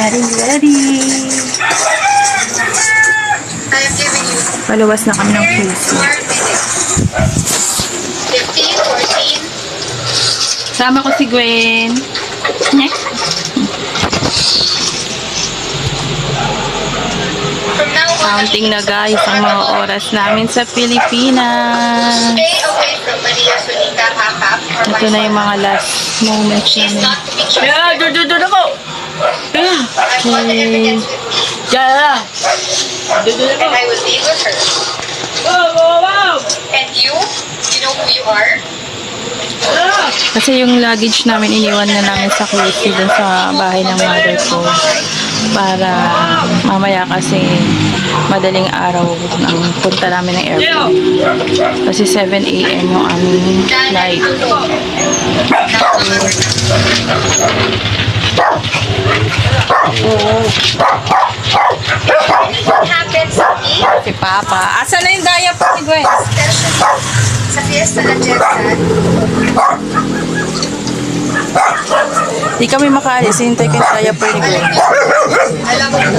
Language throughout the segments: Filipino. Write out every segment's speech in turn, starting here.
Getting ready. Paluwas na kami ng face. 15, 14. Sama ko si Gwen. Next. From now on, Counting na guys ang mga oras namin sa Pilipinas. stay away from Maria Sonica Hapap or Ito na yung mga last moments She's namin. not to be trusted. Yeah, doon ako! Yeah. I've got the evidence with me, Yeah. and I will be with her. And you know who you are? Kasi yung luggage namin iniwan na namin sa QC dun sa bahay ng mother ko para mamaya kasi madaling araw ng punta namin ng airport. Kasi 7 AM yung aming flight. What happens to me, Si Papa. Asa na yung diaper ni Gwen? especially sa fiesta ng Jetson, Di kami makaalis. Hintay ko yung diaper ni Gwen. alam mo lang.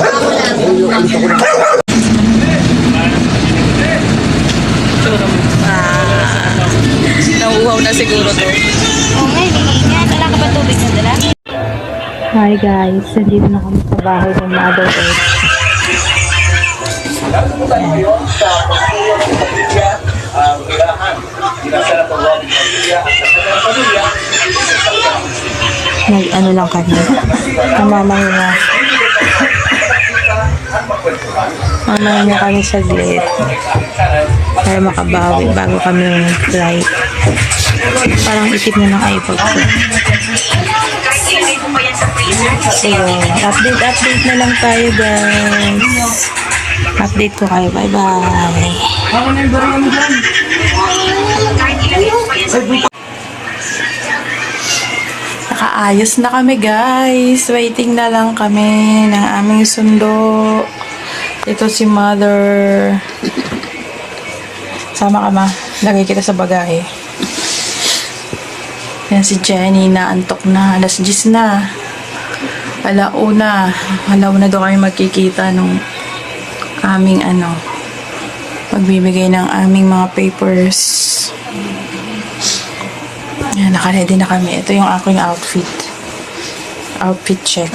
Nauuhaw na siguro to. Oo nga, hindi nga. Wala ka ba tubig na dala? Hi guys, nandito na kami sa bahay ng Mother Earth. Nandito tayo ngayon sa pagpapalya ng pamilya, ang tirahan. Dinasal ang pagwawag ng pamilya at sa kanyang pamilya. Nag-ano lang kami. Namamahinga. Mamahinga kami saglit. Para makabawi bago kami yung flight. Parang itim na ng iPod ko. So, update na lang tayo guys. Update ko kayo. Bye-bye. Nakaayos na kami guys. Waiting na lang kami ng aming sundo. Ito si Mother. Sama ka ma. Lagay kita sa bagahe. Yan si Jenny. Naantok na. Alas 10 na. Alauna. Alauna daw kami magkikita nung aming magbibigay ng aming mga papers. Yan, naka-ready na kami. Ito yung aking outfit. Outfit check.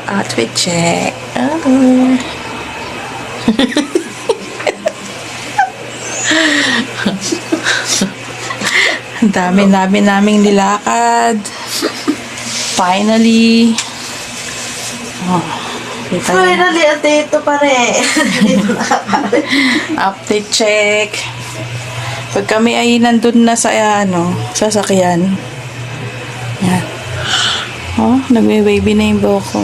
Outfit check. Ang dami naming nilakad. Finally. Kita niyo. Finally, ate, ito pare. Update check. Pag kami ay nandun na sa sasakyan. Yan. Oh, nagme-wavy na yung buhok ko.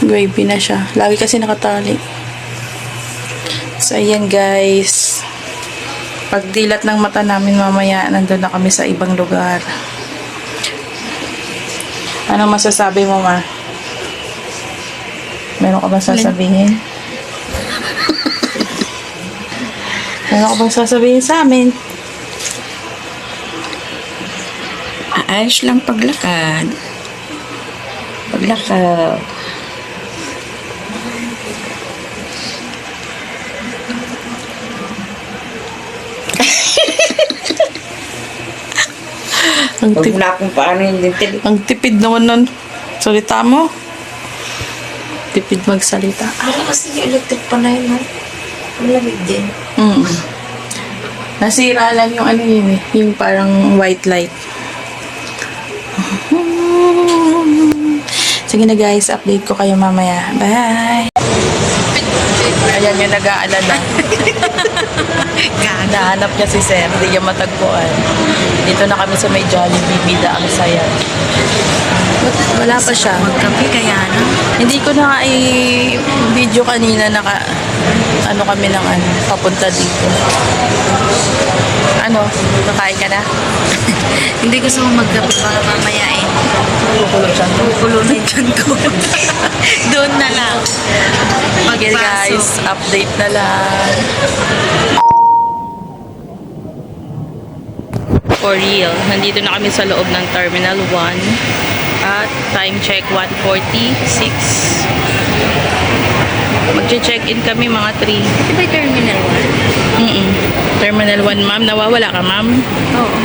Wavy na siya. Lagi kasi nakatali. So, ayan guys. Pagdilat ng mata namin mamaya, nandun na kami sa ibang lugar. Anong masasabi mo, ma? Meron ka bang sasabihin? Meron ka bang sasabihin sa amin? Ayos lang paglakad. Paglakad. Ang, Huwag na kung paano yung dintil. ang tipid naman nun. Salita mo. Tipid magsalita. Ano kasi yung electric pa na yun, ha? Ang lamig din. Nasira lang yung yun eh. Yung parang white light. Sige na guys, update ko kayo mamaya. Bye! Ayan yung nag-aalala. Nahanap niya si Sir, hindi niya matagpuan. Dito na kami sa may Jollibee, bida ang saya. Wala pa siya. Magkape kaya na. Hindi ko na i-video kanina kami ng papunta dito. Nakain ka na? Hindi gusto mo magkape para mamaya eh. Kukulog siya. Kukulo na yung tiyan ko. Doon na lang. Okay guys, update na lang. for real. Nandito na kami sa loob ng Terminal 1. At time check 1:46. Mag-check-in kami mga 3. Di ba Terminal 1? Terminal 1, ma'am. Nawawala ka, ma'am? Oo.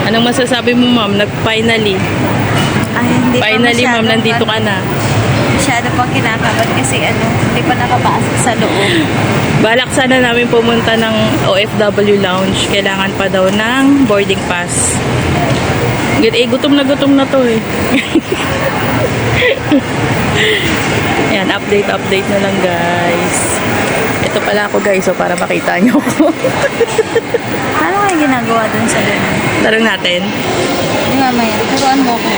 Anong masasabi mo, ma'am? Nag-finally. Ay, hindi Finally, ma'am, nandito ka na. Masyado pang kinakabat kasi hindi pa nakapasok sa loob. Balak sana namin pumunta ng OFW lounge. Kailangan pa daw ng boarding pass. Gutom na to eh. Yan, update na lang guys. Ito pala ako guys, so para makita nyo ko. Ano kayo ginagawa dun sa ganun? Tarong natin. Hindi mamaya. Turuan mo ko.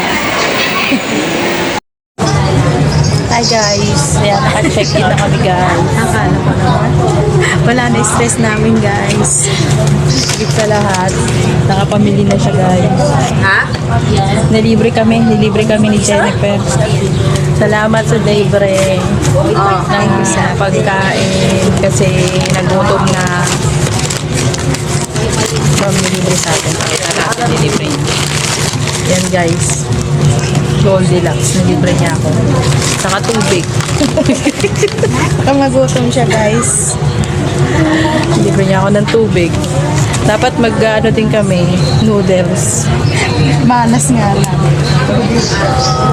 Hi guys. Ayan, naka-check-in na kami guys. Akala ko naman. Wala na stress namin, guys. Higit sa lahat. Nakapamili na siya guys. Ha? Nilibre kami ni Jennifer. Salamat sa libre ng pagkain kasi nagutom na. So, nilibre sa atin. Pakita nilibre niya. Yan guys. Goldilocks. Nilibre niya ako. Saka tubig. Magutom siya, guys. Nilibre niya ako ng tubig. Dapat mag-ano din kami. Noodles. Manas nga lang.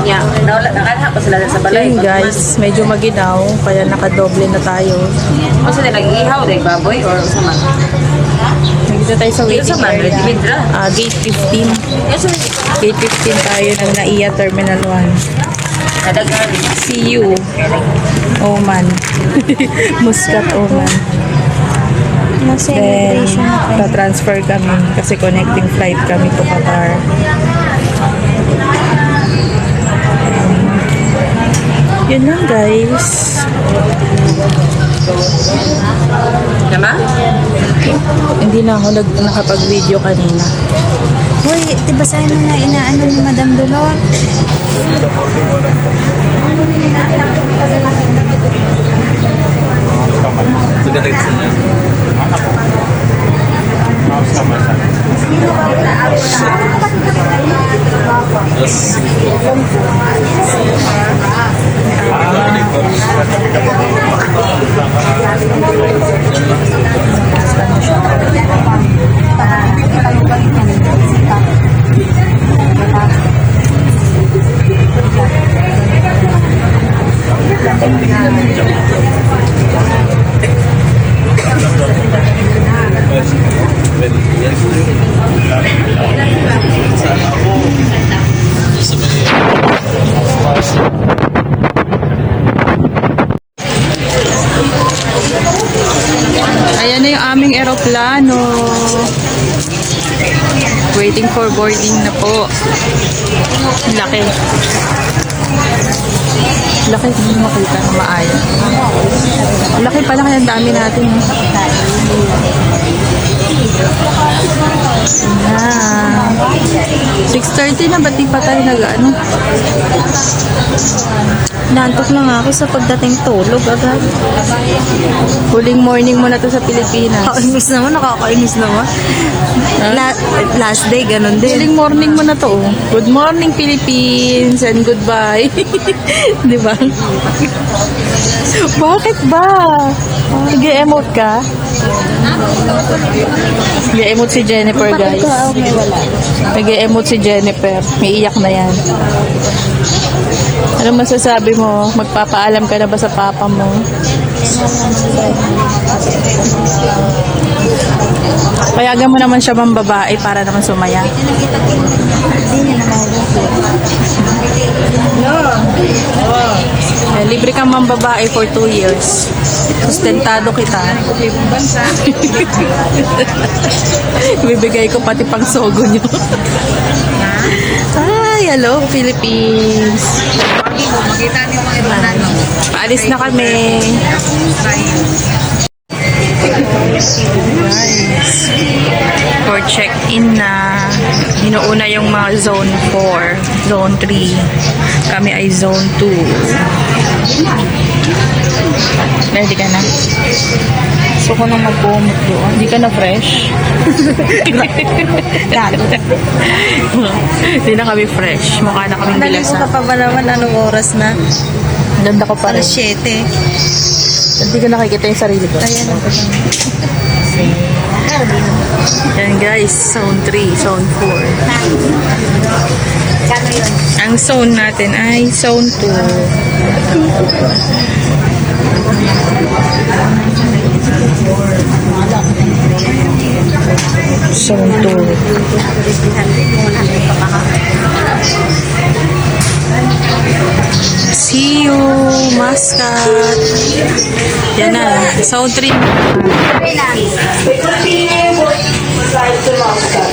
Yeah, nakalaha pa sila sa balay. Yan guys. Medyo maginaw. Kaya nakadoble na tayo. O sila nag-ihaw, baboy or sama? Nandito tayo sa waiting Sa area. Madrid, Gate 15. Gate 15 tayo ng NAIA Terminal 1. Nadagan. See you. Oman. Muscat, Oman. Nasa Then, immigration na kayo. pa-transfer kami kasi connecting flight kami to Qatar. Yun lang guys. Nama? Hindi na ako nakapag-video kanina. Hoy, diba sa ano na inaano ni Madam Dolor? Ayan na yung aming eroplano. Waiting for boarding na po. Laki. Laki, hindi makita na maayos. Laki pala kaya ang dami natin. Ayan. 6:30 na, ba't di pa tayo nag-ano? Naantok na nga ako sa pagdating tulog agad. Huling morning mo na to sa Pilipinas. Nakakainis naman, nakakainis naman. Last day, ganun din. Huling morning mo na to. Oh. Good morning, Philippines, and goodbye. Di ba? Bakit ba? Nag-emote ka? Nag-emote si Jennifer, guys. Nag-emote si Jennifer. May iyak na yan. Ano masasabi mo? Magpapaalam ka na ba sa papa mo? Payagan mo naman siya mang babae para naman sumaya. Libre kang mang babae for 2 years. Sustentado kita. Bibigay ko pati pang sogo nyo. Ay, hello Philippines. Makita niyo mga ibanan. Paalis na kami. For check-in na, inuuna yung mga zone 4, zone 3. Kami ay zone 2. Ready ka na? Gusto ko nang mag-bumot doon. Hindi ka na fresh? Lalo. Hindi na kami fresh. Mukha na kami Naligo bilasa. ka pa ba naman? Anong oras na? Ganda ko pa rin. Alas 7. Hindi ko nakikita yung sarili ko. Ayan ang Yan guys, zone 3, zone 4. Ang zone natin ay zone 2. Zone 2. See you, Muscat. Yan na, zone 3. We continue moving slide to Muscat.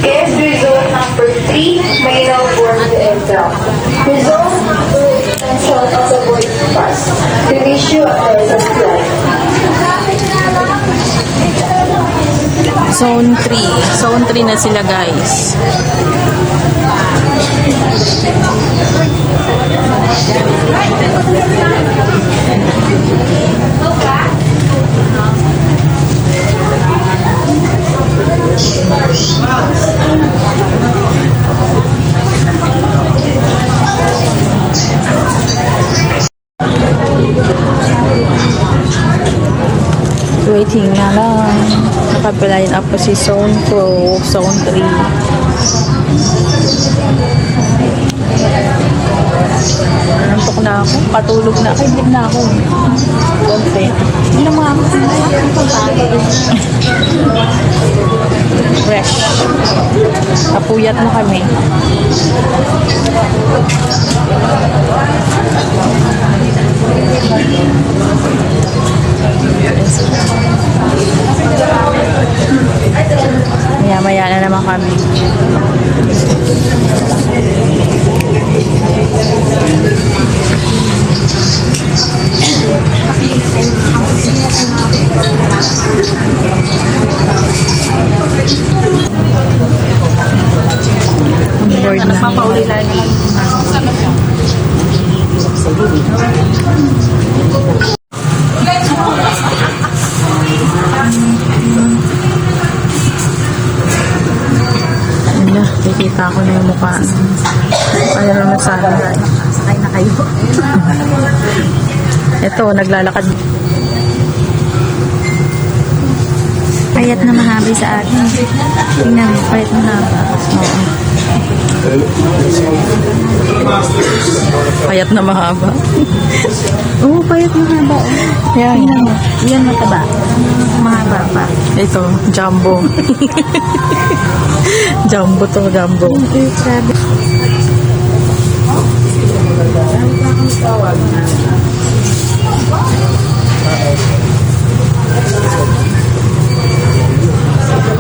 Guess result number 3, Maynaw board to aircraft. Result number extension of the boarding pass. To issue a lesson flight. Zone 3. Zone 3 na sila guys. Waiting na lang. Nakapiline up po si Zone 2, Zone 3. Nantok na ako. Patulog na. Ay, hindi na ako. Konti. Hindi na mga ako. Fresh. Napuyat na kami. Maya-maya na naman kami. Board na. Papauli lagi. Wala, kikita ko na yung mukha. Ano naman sana. Sakay na kayo. Ito, naglalakad. Payat na mahaba sa atin. Tingnan mo, payat mahaba. Oo. Payat na mahaba. Oo, payat mahaba. Yan. Tingnan mo, yan mataba. Mahaba pa. Ito, jumbo. Jumbo to, jumbo. Grabe.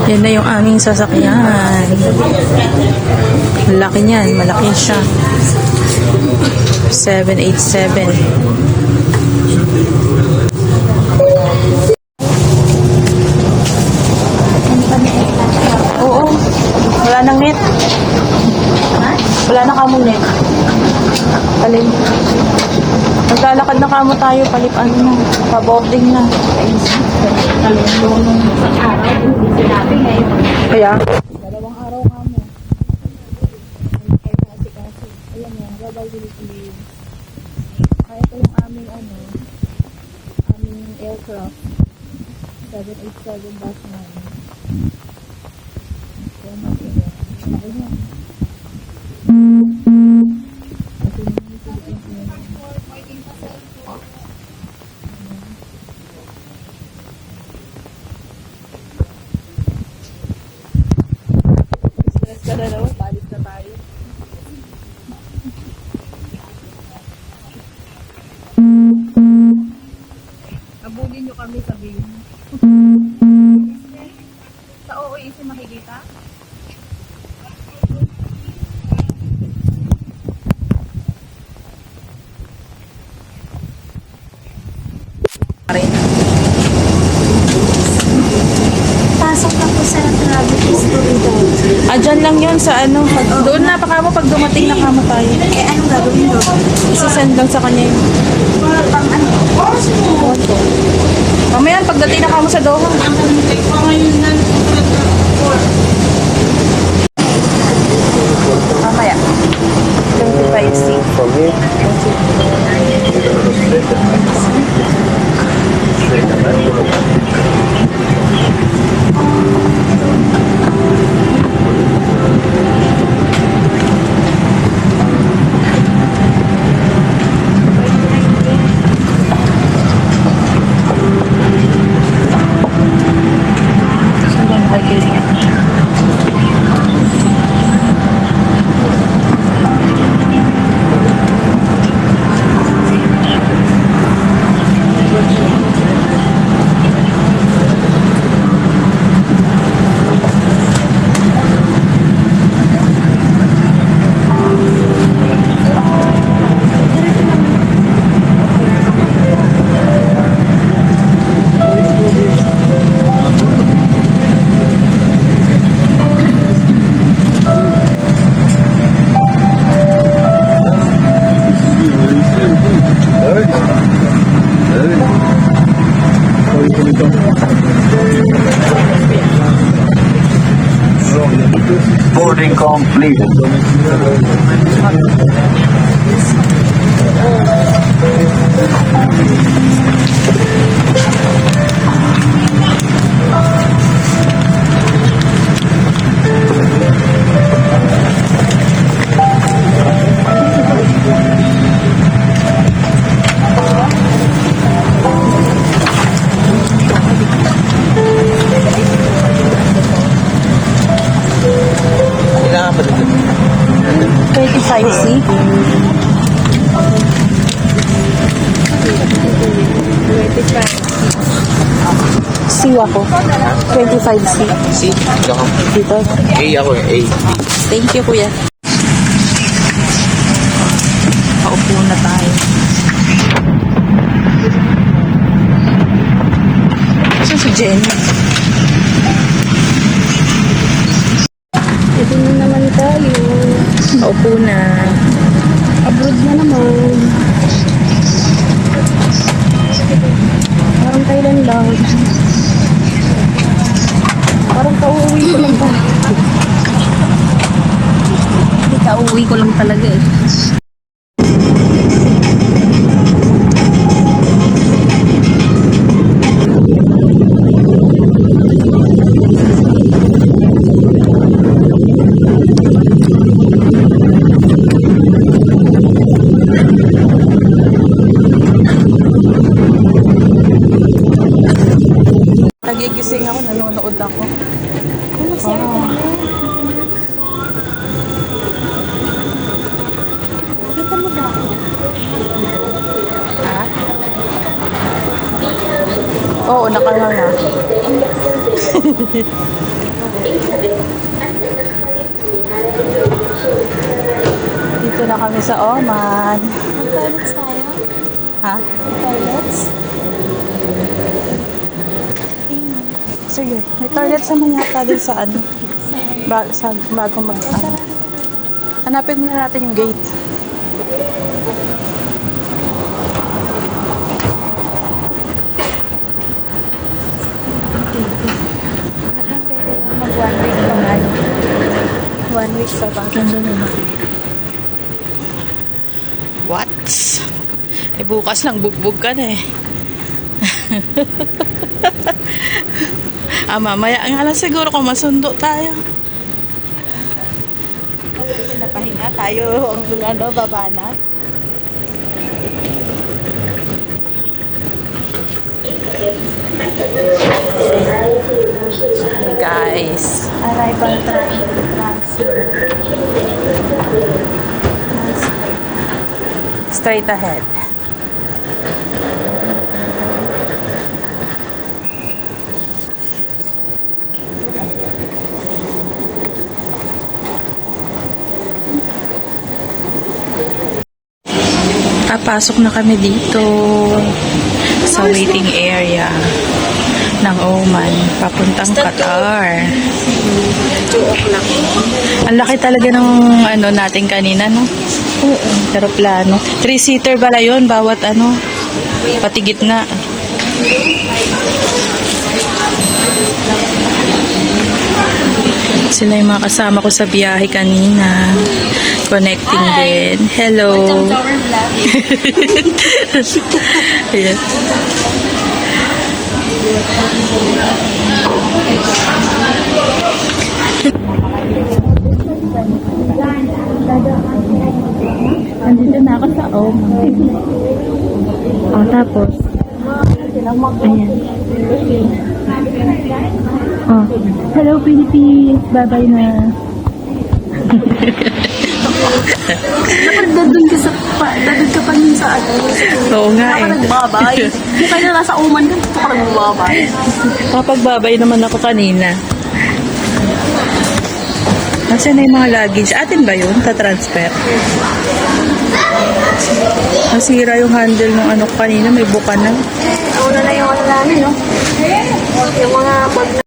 Yan na yung aming sasakyan. Laki niyan, malaki siya. 787. Oo. Wala nang net. Wala na kamo net. Alin. Naglalakad na kamo tayo, palipan na. Paboarding na. Kaya? Dalawang araw kamo. Ayan yan, Global Philippines. Ito yung aming aming aircraft. 787 bus namin. Yan natin yan. Laki yan. Abulin nyo kami sa view. Sa OOEC makikita? Pasok na po sa travel history daw. Dyan lang yun sa ano. Doon na pa kamo pag dumating na kamo tayo. Eh, anong gagawin doon? Isasend lang sa kanya yung... Mamaya, pagdating na ka mo sa Doha. Mamaya. 25C. Saan ba nakikilingan? Boarding completed. Kailangan pa dito. 25C. C ako. 25C. C, ako. Dito. A ako eh, A. Thank you, kuya. Paupo na tayo. Saan si Jenny? Ito na naman tayo. Paupo na. Abroad na naman. Parang kailan lang. Parang kauuwi ko lang talaga. Hindi kauuwi ko lang talaga eh. Nagigising ako, nanonood ako. Oh. Kita mo ba ako? Ha? Oo, nakahanga. Dito na kami sa Oman. Mag-toilets tayo? Ha? Mag-toilets? Sige, may toilet sa mga yata din sa ano. Bago mag ano. Hanapin na natin yung gate. Mag-1 week pa nga. 1 week pa ba? Ganda naman. What? Eh bukas lang bugbog ka na eh. Mamaya nga lang siguro kung masundo tayo. Napahinga tayo ang baba na. Hey guys. Arrival transit. Straight ahead. Papasok na kami dito sa waiting area. ng Oman, papuntang Qatar. 2 o'clock. Ang laki talaga ng ano natin kanina, no? Oo. Aeroplano. 3-seater pala yun, bawat ano, pati gitna. Sila yung mga kasama ko sa biyahe kanina. Connecting din. Hello. Ayan. Andito na ako sa Oman. Oh, tapos. Ayan. Oh. Hello, Philippines. Bye-bye na. Dadun ka pa yun sa ano. Oo nga eh. Nagbabay. Hindi kayo na nasa uman ka, ito ka nagbabay. Kapagbabay naman ako kanina. Nasaan na yung mga luggage? Atin ba yun? Ta-transfer? Nasira yung handle ng ano ko kanina. May buka na. Una na yung ano namin, no? Yung mga bag na.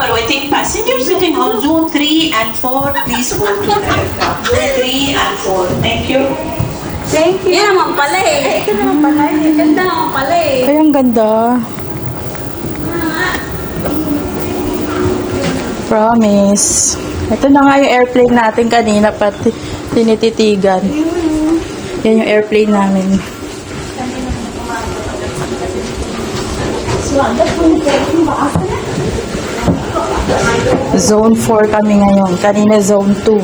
Awaiting passengers sitting on zone 3 and 4, please go to the aircraft. Zone 3 and 4. Thank you. Thank you. Yan naman pala eh. Ito naman pala eh. Ganda naman pala eh. Ay, ang ganda. Promise. Ito na nga yung airplane natin kanina pati tinititigan. Yan yung airplane namin. Zone 4 kami ngayon. Kanina zone 2.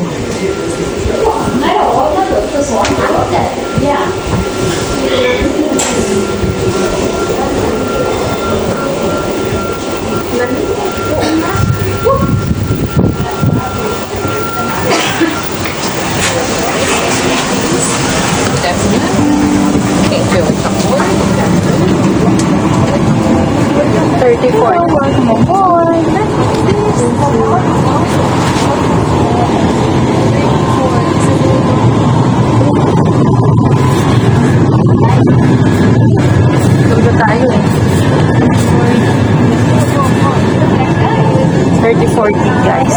Dulo tayo eh. 30-40 guys.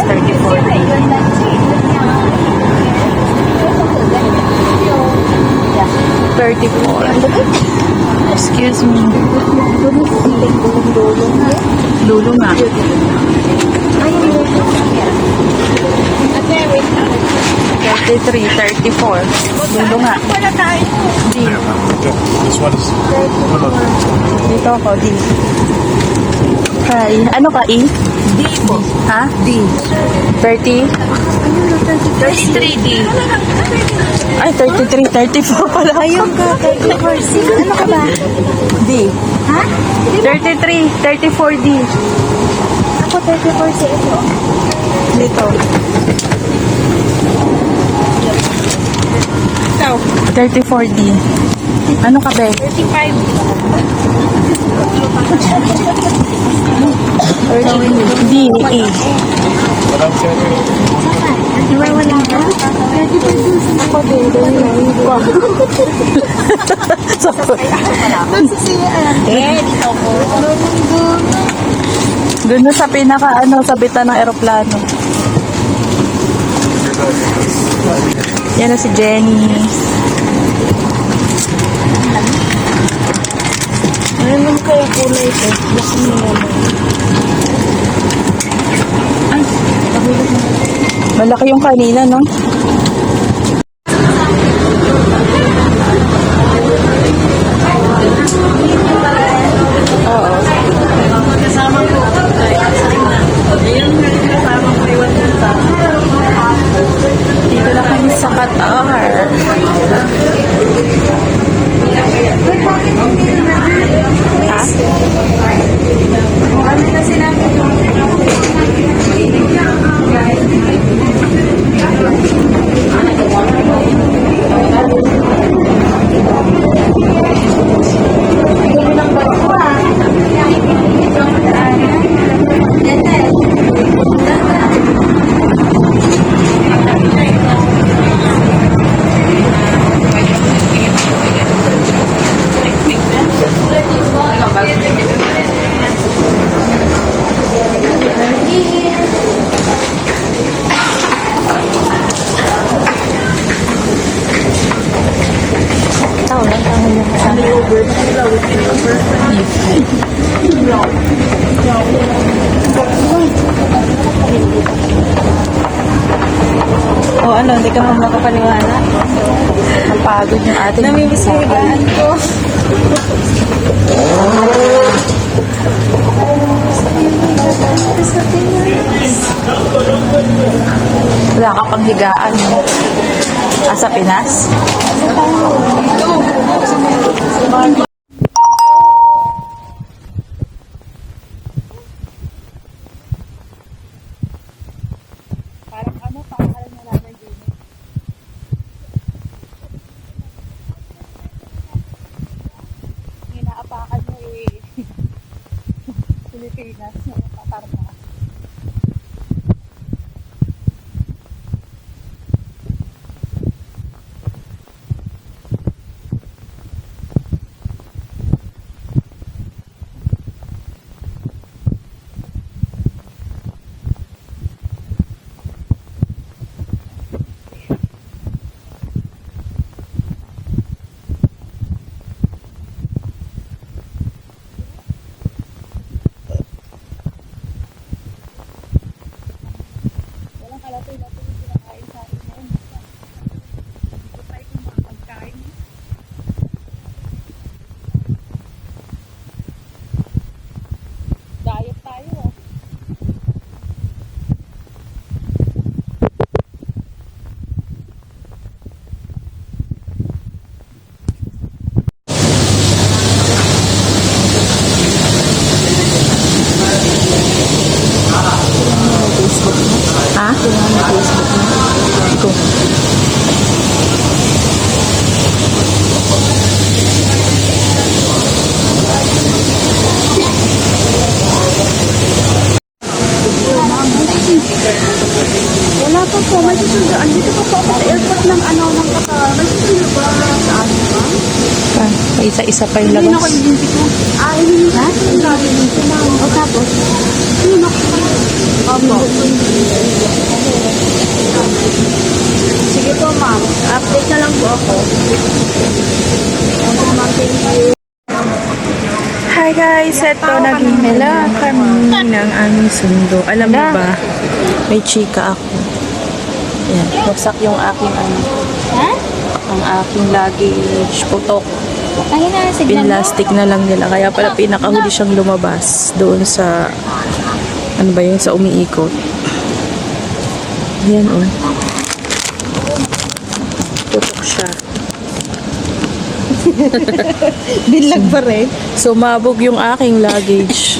34. Excuse me. Dulo nga. 33, 34. Dulo nga. D. Dito ako, D. Hi. Ano ka, E? D po. Ha? D. 30? 33D. Ay, 33, 34 pala. Ayun ka, 34C. Ano ka ba? D. Ha? 33, 34D. Ako 34C ito. Dito. Ikaw. 34D. Ano ka, be? 35. 30D, E. Wala ka? 34C. Ako din. Dito ko. Doon na sa pinaka, sabitan ng eroplano. Yan na si Jenny. Ano naman kaya kulay ito? Gusto mo naman. Malaki yung kanina, no? Oo. Kasama ko. Ayun nga yung kasama ko. Iwan yung Dito na kami sa Qatar. Ano na sinabi ko? O ano, hindi ka mo makapaniwala? Ang pagod yung ating Namimiss ko higaan ko. Wala ka pang higaan. Sa Pinas? Ha? Wala pa po. May susundaan. Dito pa po ako sa airport ng ano, ng Qatar. May susunod ba sa ano ba? Isa-isa pa yung Hindi na ko labas. yung ko. Ah, hindi na? Hindi na. O tapos? Hindi na ko. Opo. Sige po, ma'am. Update na lang po ako. Opo, ma'am. Thank you. Hi guys, eto naghihila kami ng aming sundo. Alam mo ba, may chika ako. Yan, wasak yung aking ang aking luggage, putok. Ayun na, signal mo. Pinlastic na lang nila. Kaya pala pinakahuli siyang lumabas doon sa, ano ba yun, sa umiikot. Yan oh. Putok siya. Binlag pa rin. Sumabog yung aking luggage.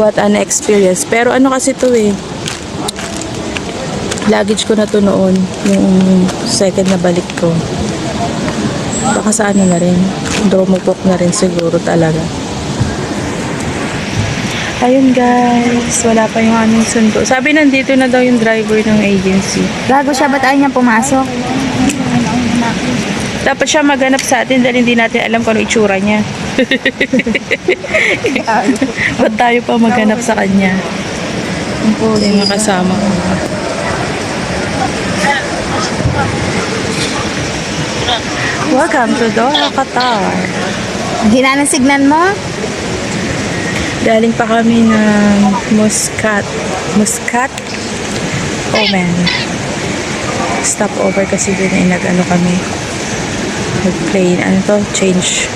What an experience. Pero ano kasi to eh. Luggage ko na to noon. Yung second na balik ko. Baka sa ano na rin. Drumupok na rin siguro talaga. Ayun guys. Wala pa yung aming sundo. Sabi nandito na daw yung driver ng agency. Gago siya, ba't ayaw niya pumasok? Dapat siya maghanap sa atin dahil hindi natin alam kung ano itsura niya. Ba't tayo pa maghanap sa kanya? Yung mga kasama ko. Welcome to Doha, Qatar. Hina ng signal mo? Galing pa kami ng Muscat. Oman. Stop over kasi dun ay nag-ano kami. Nag-plane. Ano to? Change.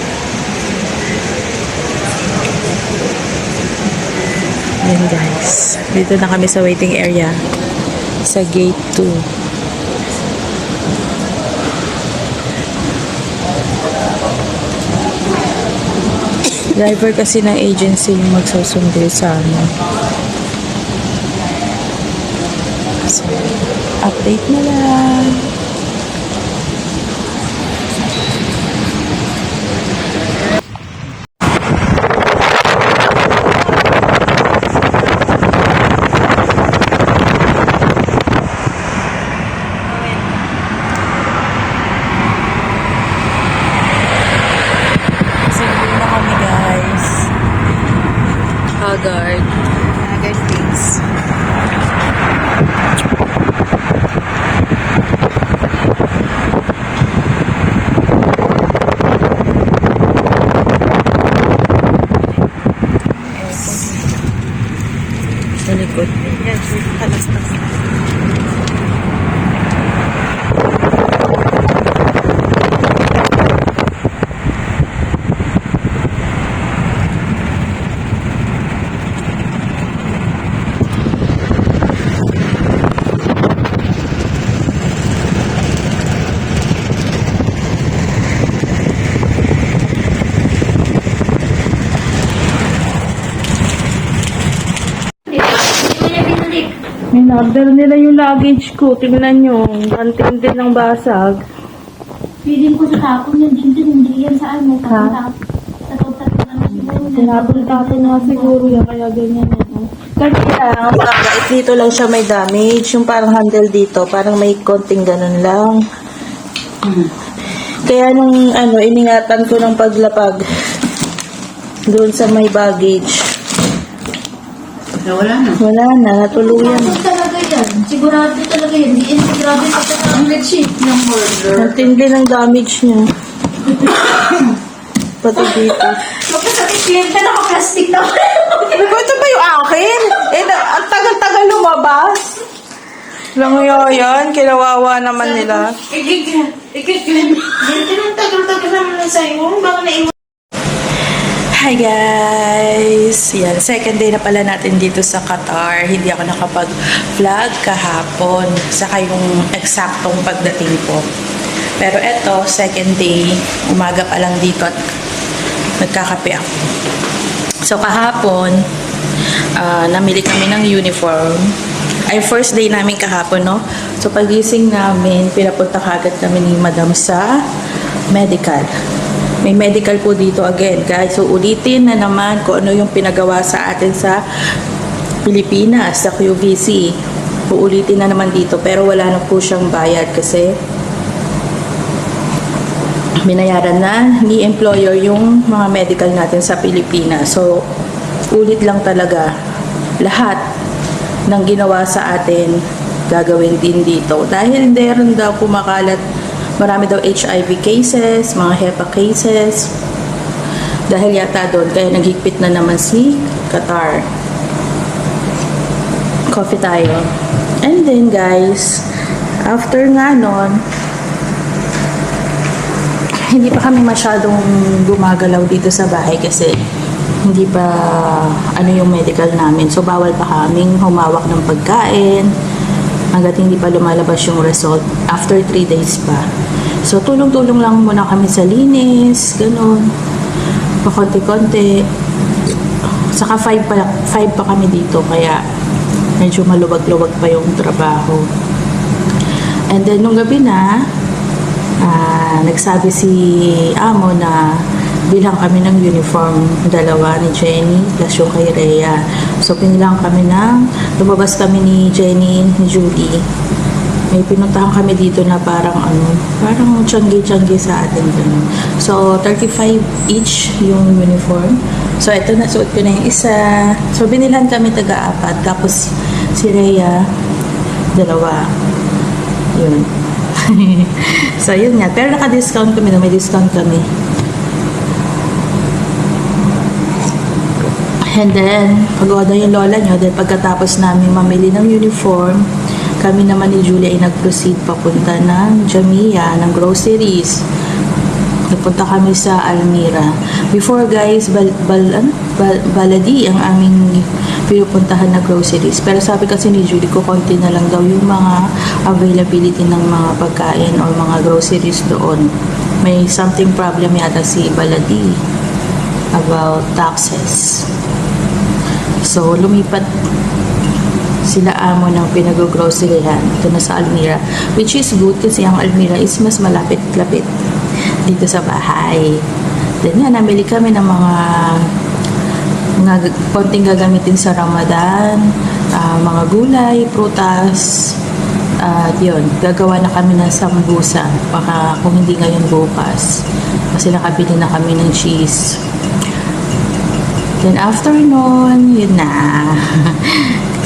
Yan guys. Dito na kami sa waiting area. Sa gate 2. Driver kasi ng agency yung magsusundo sa amin. So, update na lang. Sundo na kami guys. Haggard. Haggard face. Talastas na. Minarder nila yung luggage ko. Tingnan nyo. Antin din ng basag. Feeling ko sa tapon yan, hindi yan sa ano. Tatapon na siguro. Tinapon-tapon nga siguro yan. Kaya ganyan. Kaya bakit dito lang siya may damage. Yung parang handle dito. Parang may konting ganun lang. Kaya nung iningatan ko ng paglapag doon sa may baggage. Wala na. Wala na. Natuluyan. Talaga yan. Sigurado talaga yan. Hindi yan sigurado yung sheet ng order. Natindi ng damage niya. Pati dito. Magkasakit yan ka, naka-plastic na. Ito ba yung akin? Ang tagal-tagal lumabas. Lang yun, kinawawa naman nila. Tagal-tagal naman na sa'yo. Baka naiwan. Hi guys! Yan, second day na pala natin dito sa Qatar. Hindi ako nakapag-vlog kahapon. Saka yung eksaktong pagdating ko. Pero eto, second day, umaga pa lang dito at nagkakape ako. So kahapon, namili kami ng uniform. Ay, first day namin kahapon, no? So pagising namin, pinapunta kagad kami ni Madam sa medical. May medical po dito again, guys. So, ulitin na naman kung ano yung pinagawa sa atin sa Pilipinas, sa QVC. Uulitin na naman dito. Pero wala na po siyang bayad kasi binayaran na ni employer yung mga medical natin sa Pilipinas. So, ulit lang talaga. Lahat ng ginawa sa atin, gagawin din dito. Dahil meron daw kumakalat, marami daw HIV cases, mga HEPA cases. Dahil yata doon, kaya naghigpit na naman si Qatar. Coffee tayo. And then guys, after nga nun, hindi pa kami masyadong gumagalaw dito sa bahay kasi hindi pa yung medical namin. So bawal pa kaming humawak ng pagkain hanggat hindi pa lumalabas yung result after 3 days pa. So, tulong-tulong lang muna kami sa linis, ganun. Pakonti-konti. Saka 5 pa kami dito, kaya medyo maluwag-luwag pa yung trabaho. And then, nung gabi na, nagsabi si Amo na bilang kami ng uniform, dalawa ni Jenny plus yung kay Rhea. So, pinilang kami lumabas kami ni Jenny, ni Julie. May pinuntahan kami dito na parang tiyanggi-tiyanggi sa atin. Ganun. So, 35 each yung uniform. So, ito nasuot ko na yung isa. So, binilan kami taga-4. Tapos, si Rhea, 2. Yun. So, yun nga. Pero naka-discount kami. May discount kami. And then, pag-order yung lola nyo, then pagkatapos namin mamili ng uniform, kami naman ni Julia ay nag-proceed papunta ng Jamia, ng groceries. Nagpunta kami sa Almira. Before guys, Baladi ang aming pinupuntahan na groceries. Pero sabi kasi ni Julie ko, konti na lang daw yung mga availability ng mga pagkain o mga groceries doon. May something problem yata si Baladi about taxes. So, lumipat sila Amo ng pinag-groceryhan. Ito na sa Almira. Which is good kasi ang Almira is mas malapit-lapit dito sa bahay. Then nga, namili kami ng mga konting gagamitin sa Ramadan, mga gulay, prutas, yun, gagawa na kami ng sambusa. Baka kung hindi ngayon bukas. Kasi nakabili na kami ng cheese. Then after nun, yun na.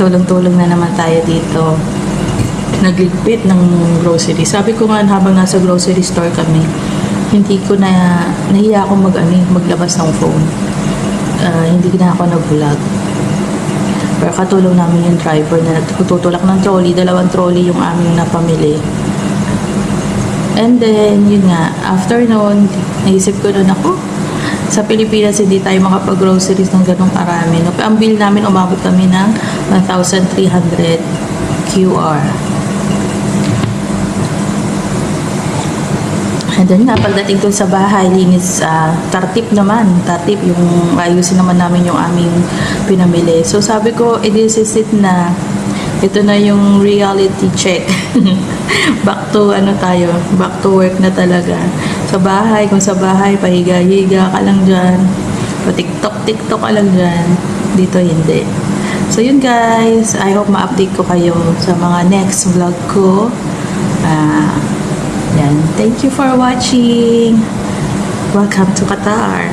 Tulong-tulong na naman tayo dito. Nagligpit ng grocery. Sabi ko nga habang nasa grocery store kami, hindi ko nahiya ako maglabas ng phone. Hindi na ako nag-vlog. Pero katulong namin yung driver na nagtutulak ng trolley. 2 trolley yung aming napamili. And then, yun nga, after noon, naisip ko nun ako, sa Pilipinas hindi tayo makapag-groceries ng ganong karami. No? Ang bill namin, umabot kami ng 1,300 QR. And then nga, pagdating dun sa bahay, linis, tartip naman. Tartip, yung ayusin naman namin yung aming pinamili. So sabi ko, this is it na. Ito na yung reality check. Back to back to work na talaga. Sa bahay, kung sa bahay, pahiga-higa ka lang dyan. Pa-tiktok ka lang dyan. Dito hindi. So yun guys, I hope ma-update ko kayo sa mga next vlog ko. Yan. Thank you for watching. Welcome to Qatar.